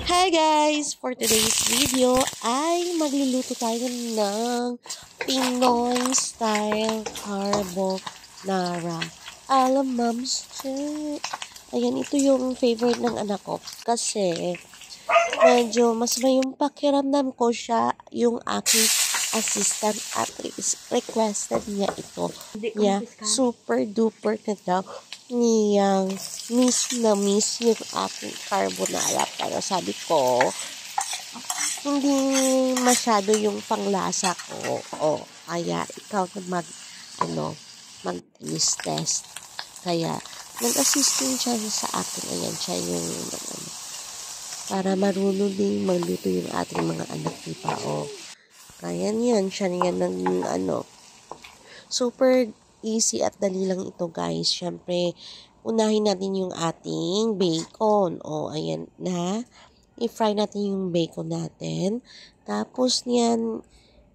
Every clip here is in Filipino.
Hi guys! For today's video ay magluluto tayo ng Pinoy style carbonara. Alam moms, ayan, ito yung favorite ng anak ko kasi medyo mas may yung pakiramdam ko siya yung aking assistant at requested niya ito. Niya, super duper na daw niyang miss na miss yung aking carbonara. Pero sabi ko, hindi masyado yung panglasa ko. O, kaya ikaw na mag-taste test. Kaya, nag-assist din siya sa akin. Ayan, siya yung para marunong din magluto yung ating mga anak, diba? O, kaya yan, siya yan ng super easy at dali lang ito, guys. Siyempre, unahin natin yung ating bacon. O, ayan na. I-fry natin yung bacon natin. Tapos niyan,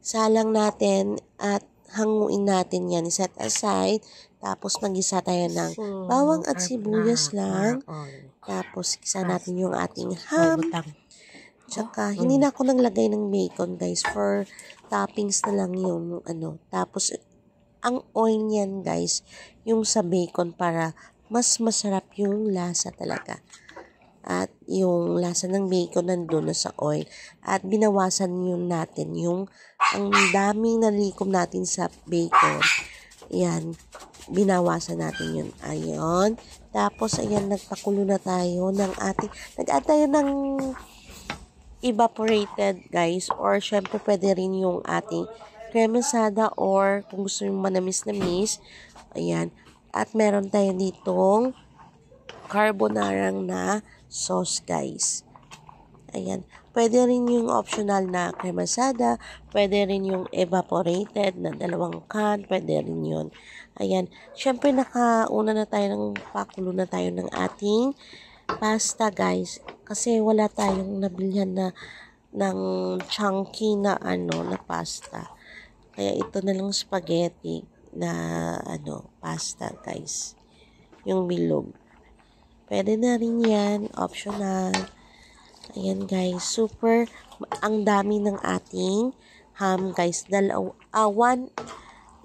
salang natin at hanguin natin yan. Set aside. Tapos mag-isa tayo ng bawang at sibuyas lang. Tapos, isa natin yung ating ham. Tsaka, hindi na ako naglagay ng bacon, guys. For toppings na lang yung Tapos, ang oil niyan, guys, yung sa bacon para mas masarap yung lasa talaga. At yung lasa ng bacon nandun na sa oil. At binawasan yun natin yung ang daming nalikom natin sa bacon. Ayan, binawasan natin yun. Ayun. Tapos, ayan, nagpakulo na tayo ng ating, nag-add tayo ng evaporated, guys, or syempre pwede rin yung ating cremosada or kung gusto nyo manamis-namis. Ayan. At meron tayo ditong carbonara na sauce, guys. Ayan. Pwede rin yung optional na cremosada. Pwede rin yung evaporated na 2 can. Pwede rin yun. Ayan. Syempre nakauna na tayo pakulo na tayo ng ating pasta, guys. Kasi wala tayong nabilhan na ng chunky na na pasta. Kaya ito na lang spaghetti na pasta, guys. Yung bilog. Pwede na rin yan. Optional. Ayan, guys. Super. Ang dami ng ating ham, guys.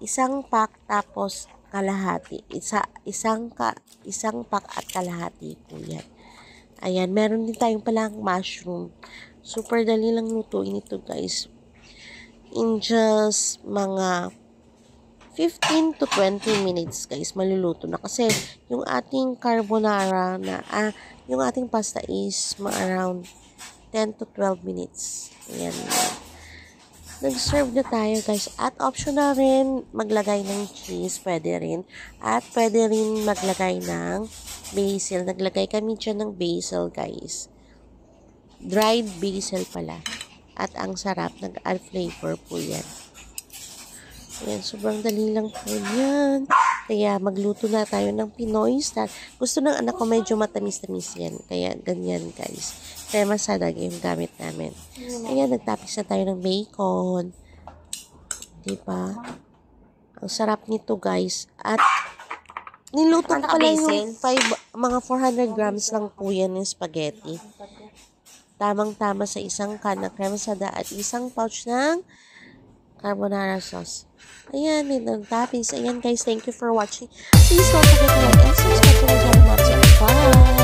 Isang pack tapos kalahati. Isang pack at kalahati po yan. Ayan. Meron din tayong palang mushroom. Super dali lang lutuin ito, guys. In just mga 15 to 20 minutes, guys, maluluto na. Kasi yung ating carbonara yung ating pasta is around 10 to 12 minutes. Ayan. Nag-serve na tayo, guys. At optional rin maglagay ng cheese. Pwede rin. At pwede rin maglagay ng basil. Naglagay kami dyan ng basil, guys. Dried basil pala. At ang sarap, nag-add flavor po yan. Ayan, sobrang dali lang po yan. Kaya magluto na tayo ng Pinoy style. Gusto ng anak ko medyo matamis-tamis yan. Kaya ganyan, guys. Kaya masarap yung gamit namin. Ayan, nagtapis na tayo ng bacon. Diba? Ang sarap nito, guys. At niluto ko pala yung mga 400 grams lang po yan ng spaghetti. Tamang-tama sa isang can ng cremosada at isang pouch ng carbonara sauce. Ayan, may toppings. Ayan, guys, thank you for watching. Please don't forget to like and subscribe to my channel. Bye!